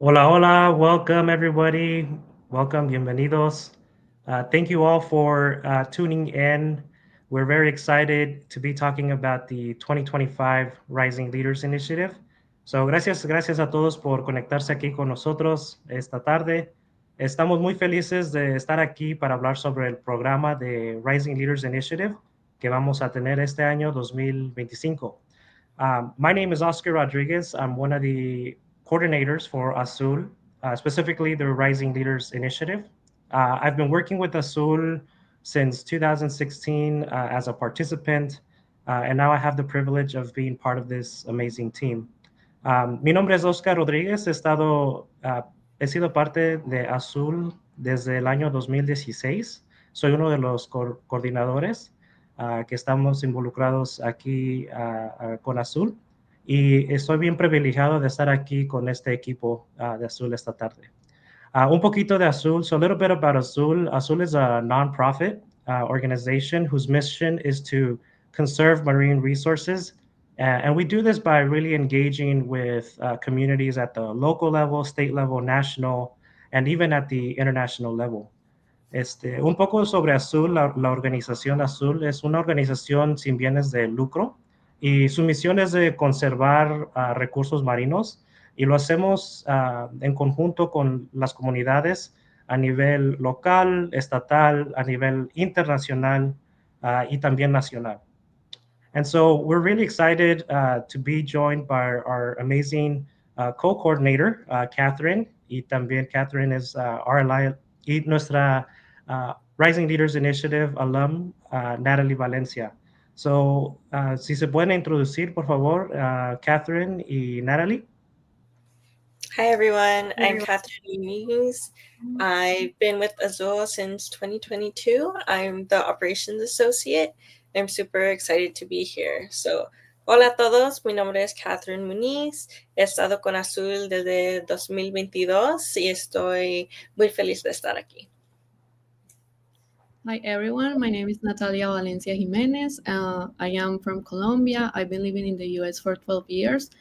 Hola, hola. Welcome, everybody. Welcome, bienvenidos. Thank you all for tuning in. We're very excited to be talking about the 2025 Rising Leaders Initiative. So, gracias a todos por conectarse aquí con nosotros esta tarde. Estamos muy felices de estar aquí para hablar sobre el programa de Rising Leaders Initiative que vamos a tener este año 2025. My name is Oscar Rodriguez. I'm one of the coordinators for Azul, specifically the Rising Leaders Initiative. I've been working with Azul since 2016 as a participant, and now I have the privilege of being part of this amazing team. Mi nombre es Oscar Rodríguez. He sido parte de Azul desde el año 2016. Soy uno de los coordinadores que estamos involucrados aquí con Azul. Y estoy bien privilegiado de estar aquí con este equipo de Azul esta tarde. Un poquito de Azul, so a little bit about Azul. Azul is a nonprofit organization whose mission is to conserve marine resources. And we do this by really engaging with communities at the local level, state level, national, and even at the international level. Un poco sobre Azul, la organización Azul es una organización sin bienes de lucro y su misión es de conservar recursos marinos y lo hacemos en conjunto con las comunidades a nivel local, estatal, a nivel internacional y también nacional. And so we're really excited to be joined by our amazing co-coordinator, Catherine, y también Catherine is our ally y nuestra Rising Leaders Initiative alum, Natalie Valencia. So, si se pueden introducir, por favor, Catherine y Natalie. Hi everyone, I'm Catherine Muniz. I've been with Azul since 2022. I'm the operations associate. I'm super excited to be here. So, hola a todos, mi nombre es Catherine Muniz. He estado con Azul desde 2022 y estoy muy feliz de estar aquí. Hi everyone, my name is Natalia Valencia Jimenez. I am from Colombia. I've been living in the US for 12 years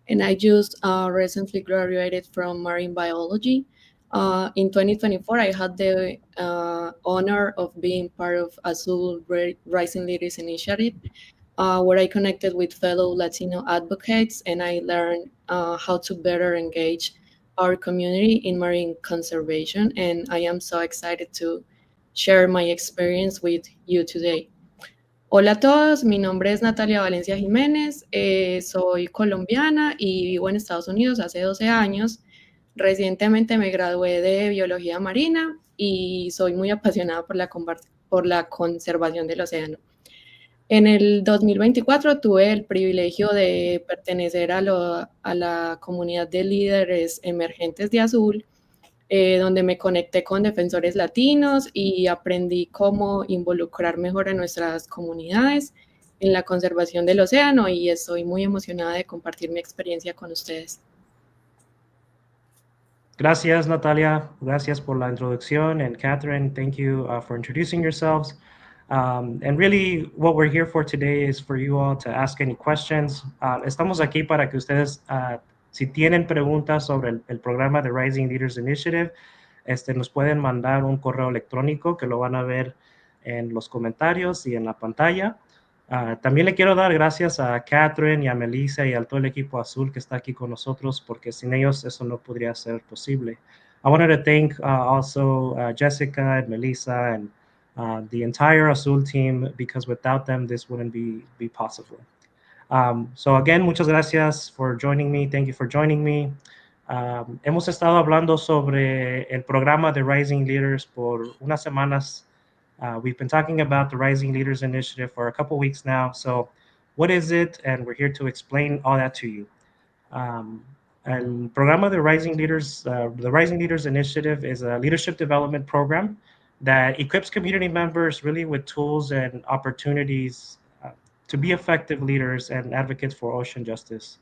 and I just recently graduated from marine biology. In 2024, I had the honor of being part of Azul Rising Leaders Initiative, where I connected with fellow Latino advocates and I learned how to better engage our community in marine conservation. And I am so excited to share my experience with you today. Hola a todos, mi nombre es Natalia Valencia Jiménez, soy colombiana y vivo en Estados Unidos hace 12 años. Recientemente me gradué de biología marina y soy muy apasionada por la conservación del océano. En el 2024 tuve el privilegio de pertenecer a la comunidad de líderes emergentes de Azul, donde me conecté con defensores latinos y aprendí cómo involucrar mejor a nuestras comunidades en la conservación del océano y estoy muy emocionada de compartir mi experiencia con ustedes. Gracias, Natalia. Gracias por la introducción. And Catherine, thank you for introducing yourselves. And really, what we're here for today is for you all to ask any questions. Estamos aquí para que ustedes, si tienen preguntas sobre el programa de Rising Leaders Initiative, nos pueden mandar un correo electrónico que lo van a ver en los comentarios y en la pantalla. También le quiero dar gracias a Catherine y a Melissa y a todo el equipo Azul que está aquí con nosotros, porque sin ellos eso no podría ser posible. I wanted to thank also Jessica and Melissa and the entire Azul team, because without them, this wouldn't be possible. So again, muchas gracias for joining me. Thank you for joining me. Hemos estado hablando sobre el programa de Rising Leaders por unas semanas. We've been talking about the Rising Leaders Initiative for a couple weeks now. So what is it? And we're here to explain all that to you. El programa de the Rising Leaders Initiative is a leadership development program that equips community members really with tools and opportunities to be effective leaders and advocates for ocean justice.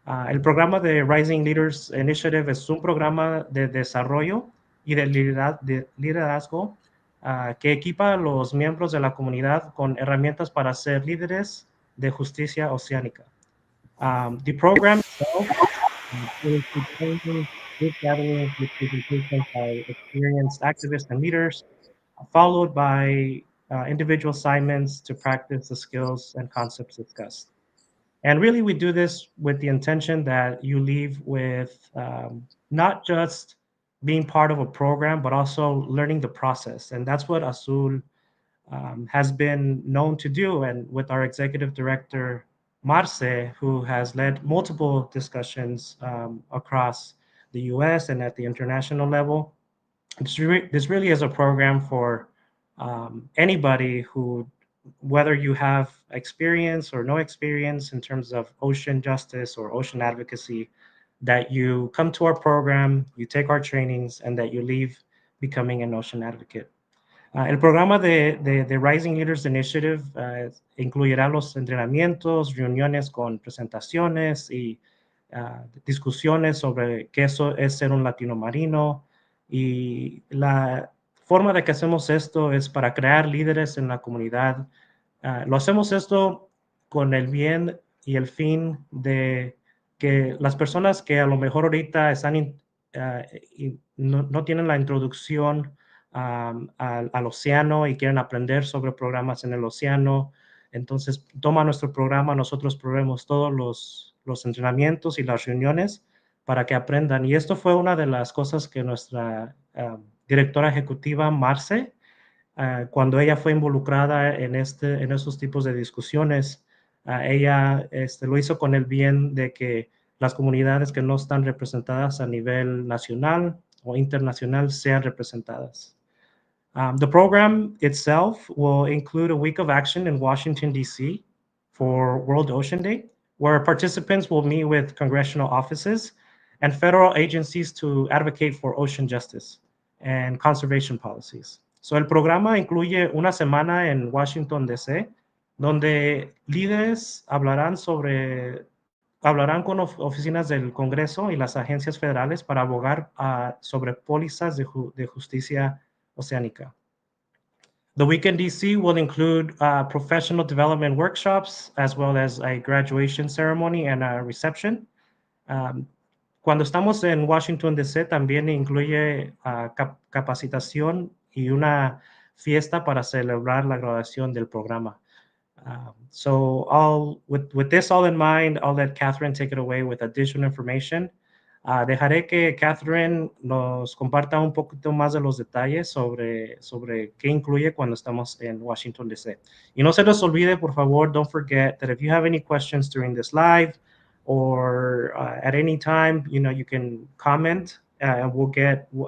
El programa de Rising Leaders Initiative es un programa de desarrollo y de liderazgo que equipa a los miembros de la comunidad con herramientas para ser líderes de justicia oceánica. The program itself is group gatherings with presentations by experienced activists and leaders, followed by individual assignments to practice the skills and concepts discussed. And really, we do this with the intention that you leave with not just being part of a program, but also learning the process. And that's what Azul has been known to do. And with our executive director, Marce, who has led multiple discussions across the US and at the international level, this really is a program for anybody who, whether you have experience or no experience in terms of ocean justice or ocean advocacy, that you come to our program, you take our trainings, and that you leave becoming an ocean advocate. El programa de Rising Leaders Initiative incluirá los entrenamientos, reuniones con presentaciones y discusiones sobre qué eso es ser un latino marino. Y la forma de que hacemos esto es para crear líderes en la comunidad. Lo hacemos esto con el bien y el fin de que las personas que a lo mejor ahorita están no tienen la introducción al océano y quieren aprender sobre programas en el océano, entonces toma nuestro programa, nosotros proveemos todos los entrenamientos y las reuniones para que aprendan. Y esto fue una de las cosas que nuestra directora ejecutiva, Marce, cuando ella fue involucrada en estos tipos de discusiones, ella lo hizo con el bien de que las comunidades que no están representadas a nivel nacional o internacional sean representadas. The program itself will include a week of action in Washington, D.C. for World Ocean Day, where participants will meet with congressional offices and federal agencies to advocate for ocean justice and conservation policies. So, el programa incluye una semana en Washington, D.C., donde líderes hablarán con oficinas del Congreso y las agencias federales para abogar sobre pólizas de justicia oceánica. The week in DC will include professional development workshops, as well as a graduation ceremony and a reception. Cuando estamos en Washington, D.C., también incluye capacitación y una fiesta para celebrar la graduación del programa. So with this all in mind, I'll let Catherine take it away with additional information. Dejaré que Catherine nos comparta un poquito más de los detalles sobre qué incluye cuando estamos en Washington, D.C. Y no se les olvide, por favor, don't forget that if you have any questions during this live or at any time, you can comment and we'll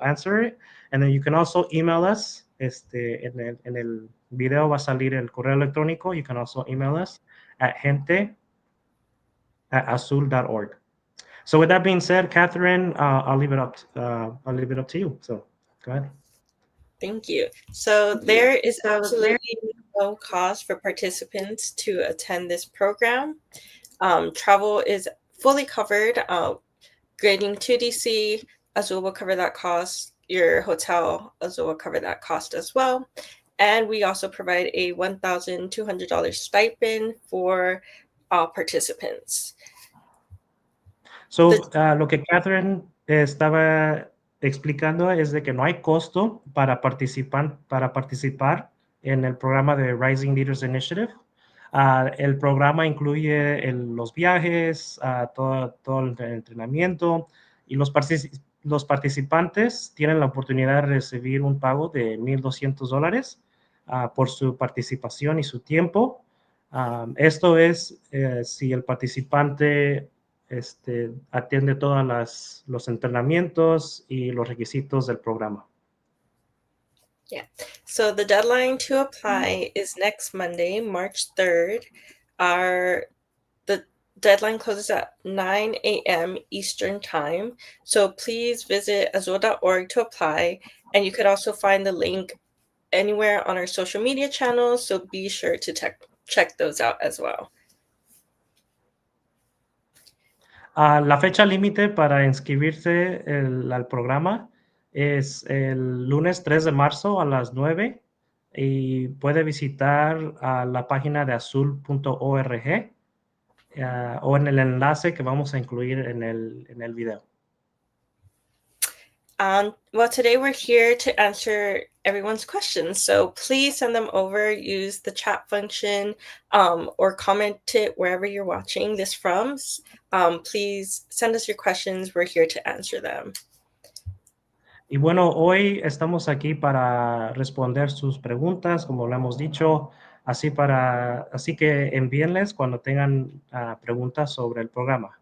answer it. And then you can also email us. En el video va a salir el correo electrónico. You can also email us at gente@azul.org. So with that being said, Catherine, I'll leave it up to you. So go ahead. Thank you. So there is absolutely no cost for participants to attend this program. Travel is fully covered. Getting to DC, Azul will cover that cost. Your hotel, Azul will cover that cost as well. And we also provide a $1,200 stipend for all participants. So, lo que Catherine estaba explicando es de que no hay costo para participar en el programa de Rising Leaders Initiative. El programa incluye los viajes, todo el entrenamiento, y los participantes tienen la oportunidad de recibir un pago de $1,200 por su participación y su tiempo. Esto es si el participante atiende todos los entrenamientos y los requisitos del programa. Yeah. So the deadline to apply is next Monday, March 3rd. The deadline closes at 9 a.m. Eastern Time. So please visit azul.org to apply. And you could also find the link anywhere on our social media channels. So be sure to check those out as well. La fecha límite para inscribirse al programa es el lunes 3 de marzo a las 9 y puede visitar la página de azul.org o en el enlace que vamos a incluir en el video. Well, today we're here to answer everyone's questions. So please send them over, use the chat function, or comment it wherever you're watching this from. Please send us your questions. We're here to answer them. Y bueno, hoy estamos aquí para responder sus preguntas, como lo hemos dicho, así que envíenles cuando tengan preguntas sobre el programa.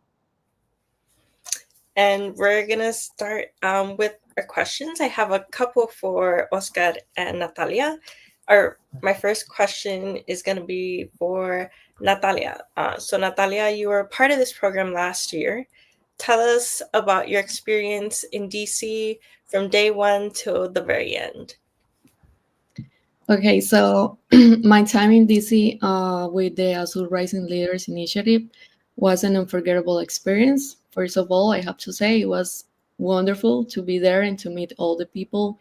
And we're going to start with our questions. I have a couple for Oscar and Natalia. My first question is going to be for Natalia. So Natalia, you were part of this program last year. Tell us about your experience in DC from day one till the very end. Okay, so my time in DC with the Azul Rising Leaders Initiative was an unforgettable experience. First of all, I have to say it was wonderful to be there and to meet all the people.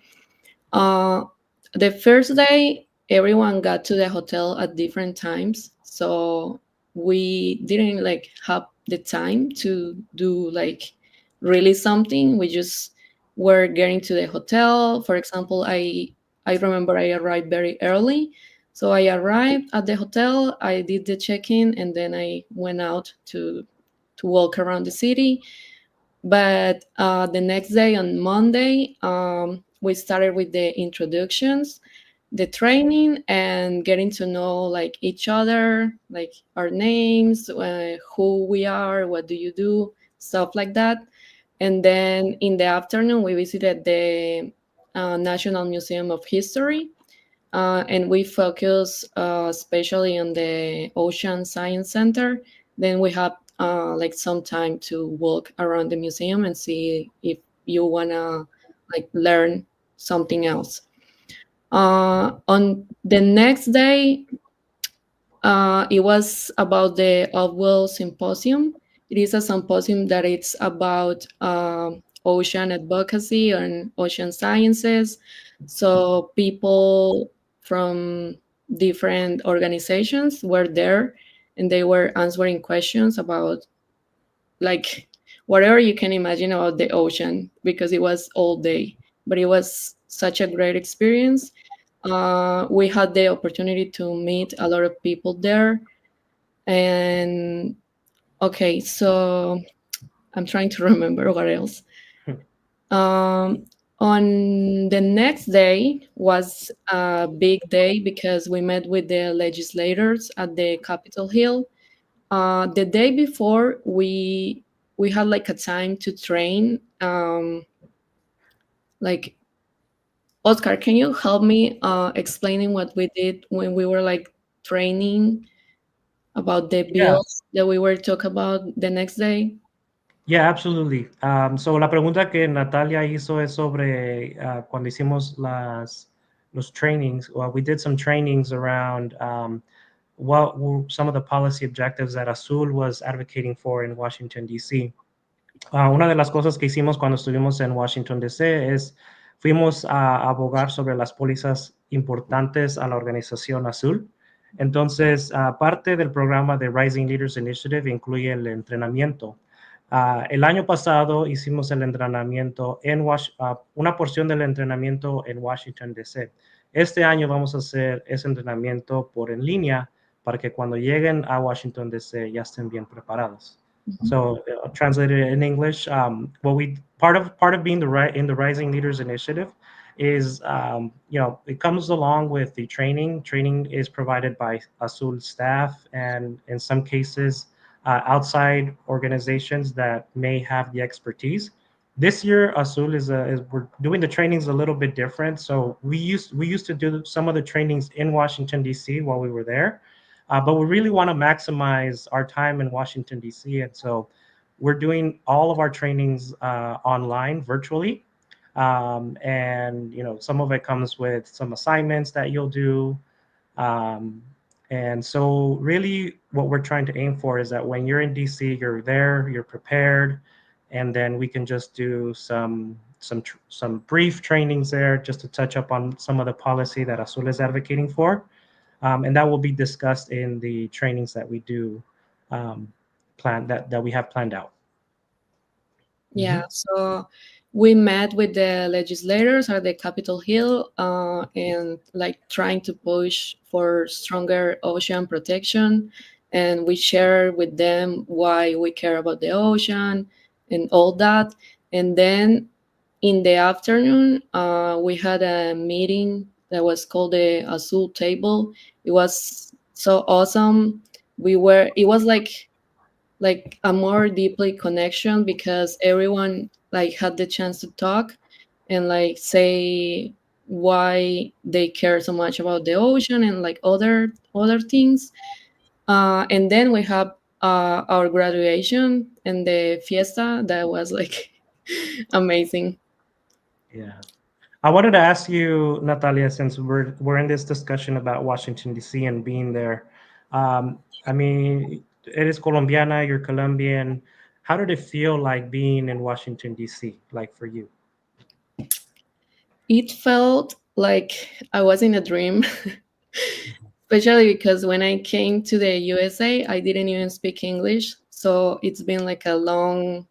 The first day, everyone got to the hotel at different times, so we didn't like have the time to do like really something. We just were getting to the hotel. For example, I remember I arrived very early. So I arrived at the hotel, I did the check-in, and then I went out to walk around the city. But the next day, on Monday, we started with the introductions, the training, and getting to know like each other, like our names, who we are, what do you do, stuff like that. And then in the afternoon, we visited the National Museum of History, and we focus especially on the Ocean Science Center. Then we have like some time to walk around the museum and see if you wanna like learn something else. On the next day, it was about the Upwell Symposium. It is a symposium that it's about ocean advocacy and ocean sciences. So people from different organizations were there, and they were answering questions about like whatever you can imagine about the ocean, because it was all day. But it was such a great experience. We had the opportunity to meet a lot of people there. And okay, so I'm trying to remember what else. On the next day was a big day because we met with the legislators at the Capitol Hill. The day before, we had like a time to train. Like, Oscar, can you help me explaining what we did when we were like training about the Yeah. bills that we were talking about the next day? Yeah, absolutely. So la pregunta que Natalia hizo es sobre cuando hicimos los trainings. Well, we did some trainings around what were some of the policy objectives that Azul was advocating for in Washington, D.C. Una de las cosas que hicimos cuando estuvimos en Washington, D.C. es fuimos a abogar sobre las pólizas importantes a la organización Azul. Entonces, parte del programa de Rising Leaders Initiative incluye el entrenamiento. El año pasado hicimos el entrenamiento una porción del entrenamiento en Washington, D.C. Este año vamos a hacer ese entrenamiento por en línea para que cuando lleguen a Washington, D.C. ya estén bien preparados. So, translated in English, part of being in the Rising Leaders Initiative is, it comes along with the training. Training is provided by Azul staff, and in some cases, outside organizations that may have the expertise. This year, Azul we're doing the trainings a little bit different. So we used to do some of the trainings in Washington, D.C. while we were there. But we really want to maximize our time in Washington, D.C. And so we're doing all of our trainings online, virtually. And, some of it comes with some assignments that you'll do. And so really what we're trying to aim for is that when you're in DC, you're there, you're prepared, and then we can just do some brief trainings there just to touch up on some of the policy that Azul is advocating for. And that will be discussed in the trainings that we do that we have planned out. Yeah, so we met with the legislators at the Capitol Hill and like trying to push for stronger ocean protection. And we share with them why we care about the ocean and all that. And then in the afternoon, we had a meeting that was called the Azul table. It was so awesome. It was like a more deeply connection because everyone like had the chance to talk and like say why they care so much about the ocean and like other things. And then we have our graduation and the fiesta that was like amazing. Yeah. I wanted to ask you, Natalia, since we're in this discussion about Washington D.C. and being there. I mean, eres colombiana, you're Colombian. How did it feel like being in Washington D.C. like for you? It felt like I was in a dream, especially because when I came to the USA, I didn't even speak English. So it's been like a long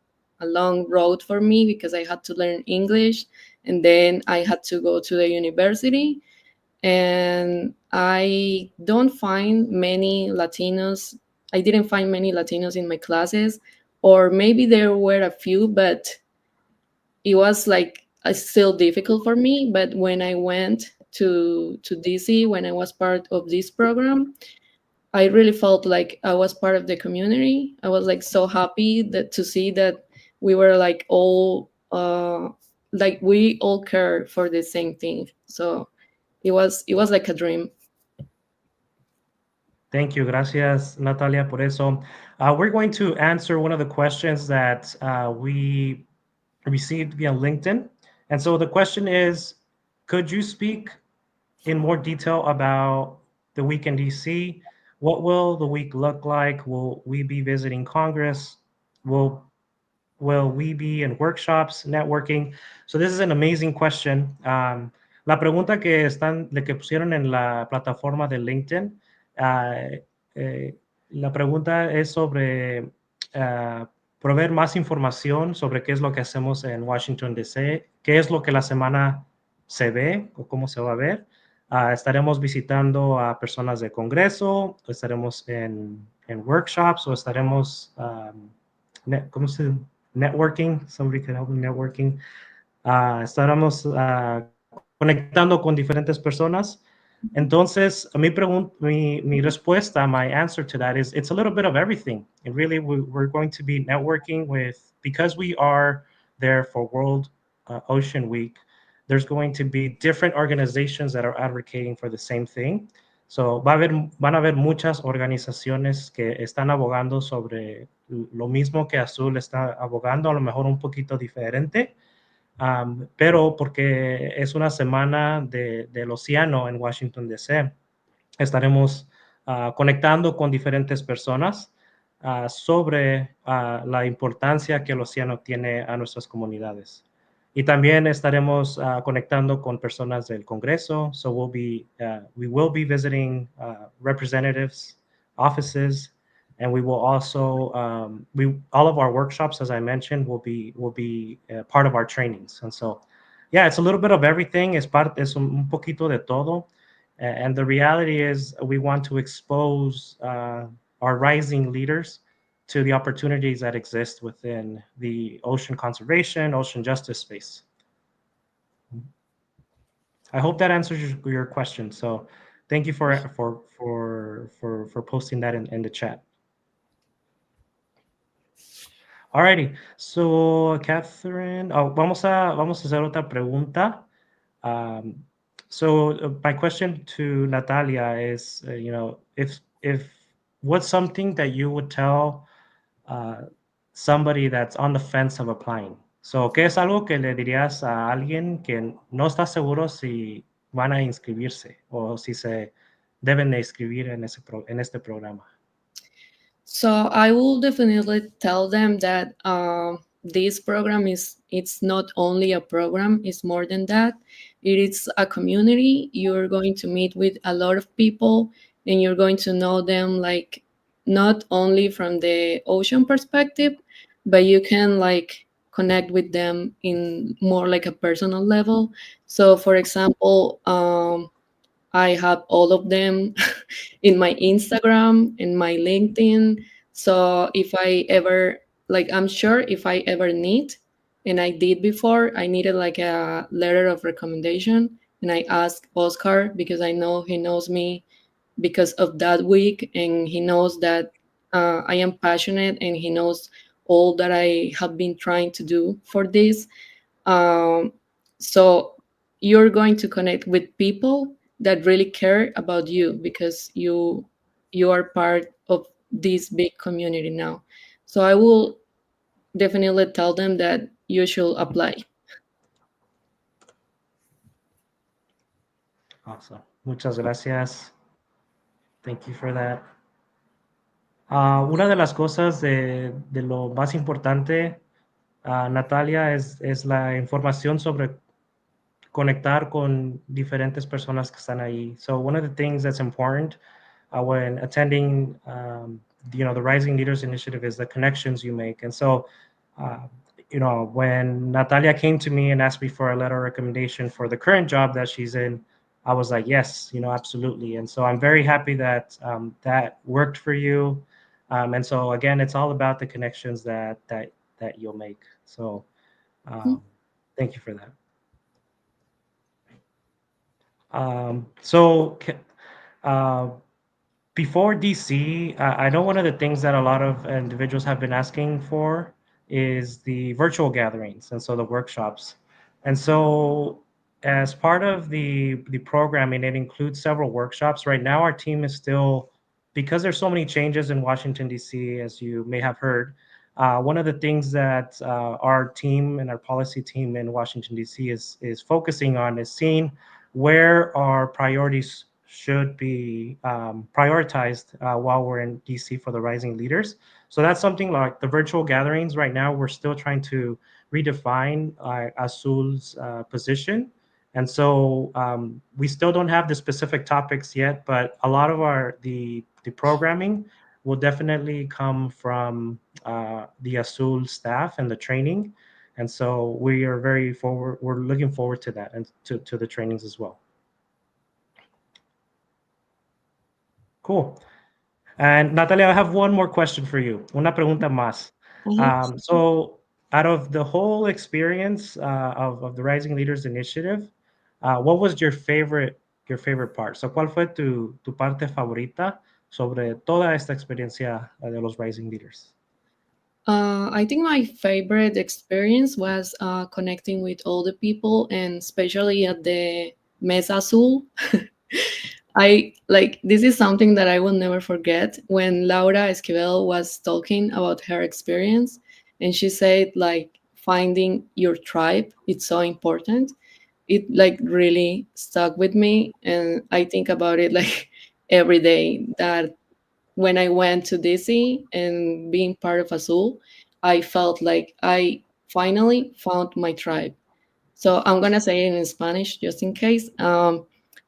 road for me because I had to learn English and then I had to go to the university. And I don't find many Latinos. I didn't find many Latinos in my classes, or maybe there were a few, but it was like still difficult for me. But when I went to DC, when I was part of this program, I really felt like I was part of the community. I was like so happy that to see that we were like we all care for the same thing. So it was like a dream. Thank you. Gracias, Natalia, por eso. We're going to answer one of the questions that we received via LinkedIn. And so the question is, could you speak in more detail about the week in DC? What will the week look like? Will we be visiting Congress? Will Will we be in workshops, networking? So this is an amazing question. La pregunta que pusieron en la plataforma de LinkedIn, ah, la pregunta es sobre proveer más información sobre qué es lo que hacemos en Washington, D.C., qué es lo que la semana se ve o cómo se va a ver. Estaremos visitando a personas de Congreso, estaremos en workshops o estaremos, ¿cómo se networking? Somebody could help me networking. Estaremos conectando con diferentes personas. Entonces, mi respuesta, my answer to that is it's a little bit of everything. And really, we're going to be networking with, because we are there for World Ocean Week, there's going to be different organizations that are advocating for the same thing. So van a haber muchas organizaciones que están abogando sobre lo mismo que Azul está abogando, a lo mejor un poquito diferente. Pero porque es una semana del océano en Washington, D.C., estaremos conectando con diferentes personas sobre la importancia que el océano tiene a nuestras comunidades. Y también estaremos conectando con personas del Congreso. So we will be visiting representatives' offices, and we will also all of our workshops, as I mentioned, will be part of our trainings. And so, yeah, it's a little bit of everything. Es un poquito de todo. And the reality is, we want to expose our rising leaders to the opportunities that exist within the ocean conservation, ocean justice space. I hope that answers your question. So, thank you for posting that in the chat. Alrighty, so Catherine, vamos a hacer otra pregunta. So my question to Natalia is, if what's something that you would tell somebody that's on the fence of applying? So, ¿qué es algo que le dirías a alguien que no está seguro si van a inscribirse o si se deben de inscribir en este programa? So I will definitely tell them that this program it's not only a program, it's more than that. It is a community. You're going to meet with a lot of people and you're going to know them not only from the ocean perspective, but you can connect with them in more like a personal level. So, for example, I have all of them in my Instagram, in my LinkedIn. So if I ever, like, I'm sure if I ever need, and I did before, I needed like a letter of recommendation, and I asked Oscar because I know he knows me because of that week, and he knows that I am passionate, and he knows all that I have been trying to do for this. um, so you're going to connect with people that really care about you because you are part of this big community now. So I will definitely tell them that you should apply. Awesome. Muchas gracias. Thank you for that. Una de las cosas de lo más importante, Natalia, es la información sobre conectar con diferentes personas que están ahí. So one of the things that's important when attending, the Rising Leaders Initiative is the connections you make. And so, uh, when Natalia came to me and asked me for a letter of recommendation for the current job that she's in, I was like, yes, absolutely. And so I'm very happy that that worked for you. And so again, it's all about the connections that you'll make. So thank you for that. So uh, before DC, I know one of the things that a lot of individuals have been asking for is the virtual gatherings, and so the workshops. And so, as part of the programming, it includes several workshops. Right now, our team is still, because there's so many changes in Washington D.C., as you may have heard. One of the things that our team and our policy team in Washington D.C. is focusing on is seeing where our priorities should be prioritized while we're in DC for the Rising Leaders. So that's something like the virtual gatherings. Right now, we're still trying to redefine Azul's position. And so we still don't have the specific topics yet, but a lot of the programming will definitely come from the Azul staff and the training. And so we're looking forward to that and to the trainings as well. Cool. And Natalia, I have one more question for you. Una pregunta más. So out of the whole experience of the Rising Leaders Initiative, what was your favorite part? So, ¿cuál fue tu parte favorita sobre toda esta experiencia de los Rising Leaders? I think my favorite experience was connecting with all the people, and especially at the Mesa Azul. I like this is something that I will never forget when Laura Esquivel was talking about her experience, and she said like finding your tribe it's so important. It like really stuck with me, and I think about it like every day that when I went to DC and being part of Azul, I felt like I finally found my tribe. So I'm gonna say it in Spanish just in case.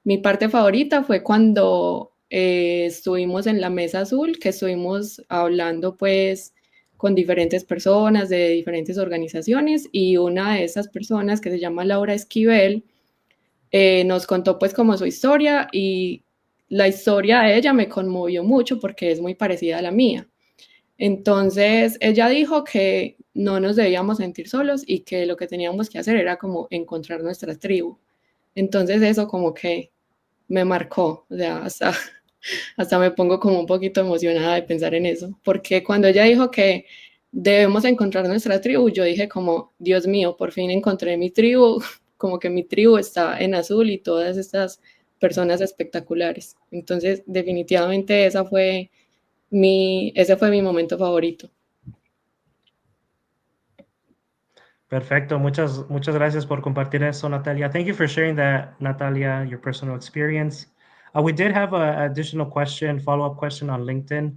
Mi parte favorita fue cuando estuvimos en la mesa azul, que estuvimos hablando pues con diferentes personas de diferentes organizaciones, y una de esas personas que se llama Laura Esquivel nos contó pues como su historia, y la historia de ella me conmovió mucho porque es muy parecida a la mía. Entonces, ella dijo que no nos debíamos sentir solos y que lo que teníamos que hacer era como encontrar nuestra tribu. Entonces, eso como que me marcó, o sea, hasta me pongo como un poquito emocionada de pensar en eso, porque cuando ella dijo que debemos encontrar nuestra tribu, yo dije como, Dios mío, por fin encontré mi tribu, como que mi tribu está en Azul y todas estas personas espectaculares. Entonces, definitivamente ese fue mi momento favorito. Perfecto. Muchas gracias por compartir eso, Natalia. Thank you for sharing that, Natalia, your personal experience. We did have an additional question, follow-up question on LinkedIn.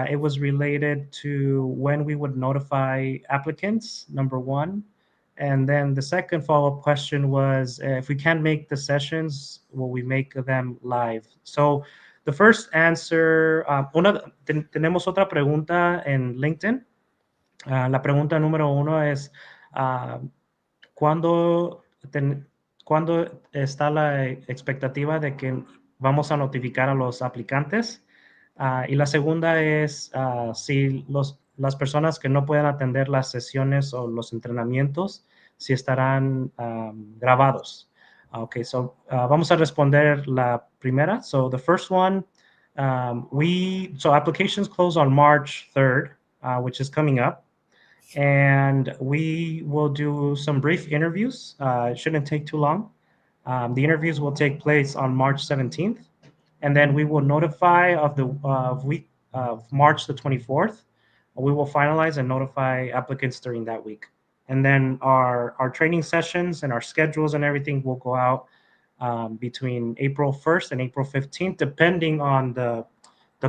It was related to when we would notify applicants, number one. And then the second follow-up question was if we can't make the sessions, will we make them live? So the first answer, tenemos otra pregunta en LinkedIn. La pregunta número uno es, Uh, ¿cuándo, ¿Cuándo está la expectativa de que vamos a notificar a los aplicantes? Y la segunda es si las personas que no pueden atender las sesiones o los entrenamientos, si estarán grabados. Okay, so vamos a responder la primera. So the first one, so applications close on March 3rd, which is coming up. And we will do some brief interviews. It shouldn't take too long. The interviews will take place on March 17th, and then we will notify of the week of March the 24th. We will finalize and notify applicants during that week. And then our training sessions and our schedules and everything will go out between April 1st and April 15th, depending on the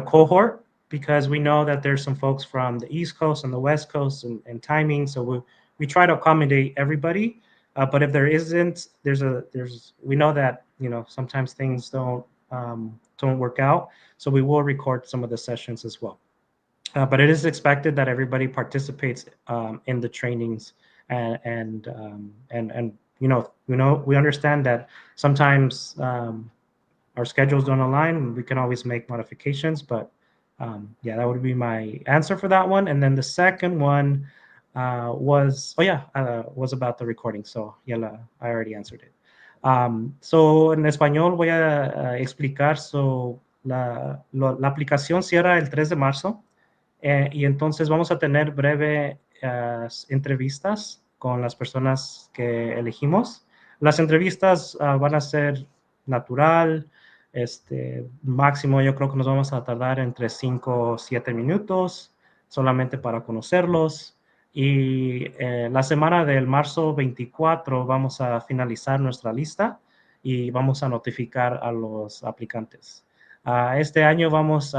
cohort, because we know that there's some folks from the East Coast and the West Coast and timing. So we try to accommodate everybody. But if there isn't, we know that, sometimes things don't work out. So we will record some of the sessions as well. But it is expected that everybody participates in the trainings, and we understand that sometimes our schedules don't align. We can always make modifications, but yeah, that would be my answer for that one. And then the second one was about the recording. So yeah, I already answered it. So en español voy a explicar. So la aplicación cierra el 3 de marzo. Y entonces vamos a tener breve entrevistas con las personas que elegimos. Las entrevistas van a ser natural, máximo yo creo que nos vamos a tardar entre 5 o 7 minutos solamente para conocerlos. Y la semana del marzo 24 vamos a finalizar nuestra lista y vamos a notificar a los aplicantes. Este año vamos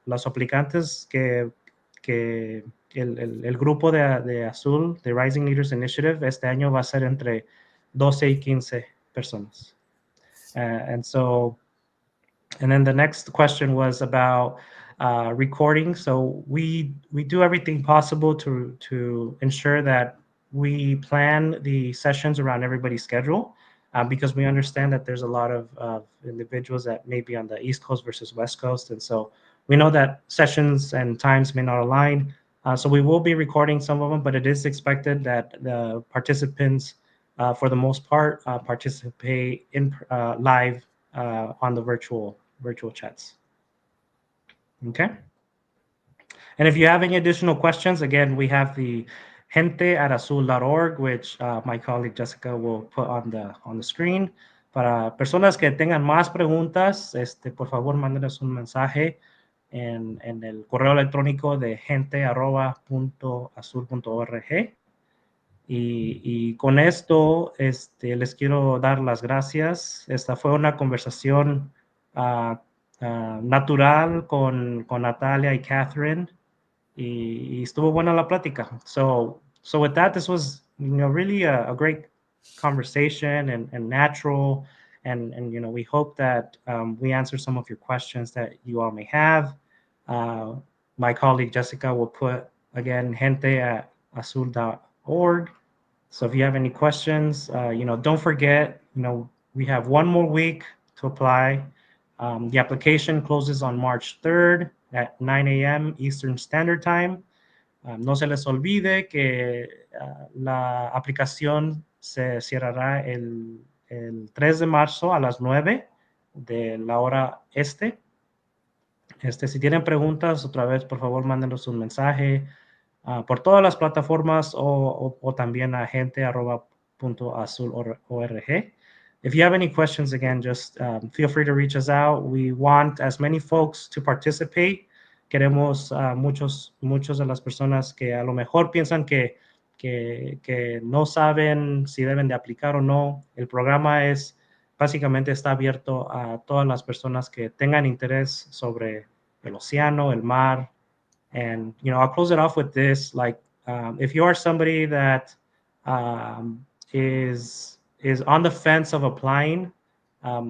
los aplicantes que el grupo de Azul, de Rising Leaders Initiative, este año va a ser entre 12 y 15 personas. And then the next question was about recording. So we do everything possible to ensure that we plan the sessions around everybody's schedule. Because we understand that there's a lot of individuals that may be on the East Coast versus West Coast. And so we know that sessions and times may not align. So we will be recording some of them, but it is expected that the participants, for the most part, participate in live on the virtual chats. Okay. And if you have any additional questions, again, we have the gente@azul.org, which my colleague Jessica will put on the screen. Para personas que tengan más preguntas, por favor, mándenos un mensaje en el correo electrónico de gente@azul.org. Y con esto les quiero dar las gracias. Esta fue una conversación natural con Natalia y Catherine. Y estuvo buena la plática. So with that, this was really a great conversation and natural, and we hope that we answer some of your questions that you all may have. My colleague Jessica will put again gente@azul.org. So if you have any questions, don't forget, we have one more week to apply. The application closes on March 3rd at 9 a.m. Eastern Standard Time. No se les olvide que la aplicación se cerrará el 3 de marzo a las 9 de la hora este. Si tienen preguntas, otra vez, por favor, mándenos un mensaje por todas las plataformas o también a gente@azul.org. If you have any questions, again, just feel free to reach us out. We want as many folks to participate. Queremos muchos de las personas que a lo mejor piensan que no saben si deben de aplicar o no. El programa básicamente está abierto a todas las personas que tengan interés sobre el océano, el mar. And, I'll close it off with this. Like, if you are somebody that is on the fence of applying,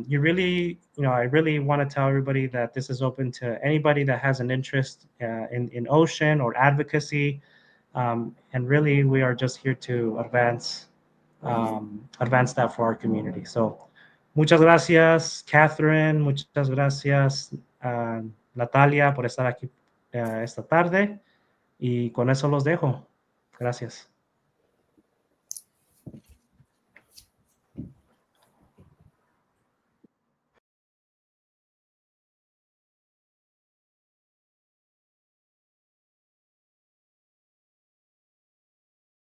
you really, I really want to tell everybody that this is open to anybody that has an interest in ocean or advocacy. And really, we are just here to advance that for our community. So, muchas gracias, Catherine. Muchas gracias, Natalia, por estar aquí esta tarde. Y con eso los dejo. Gracias.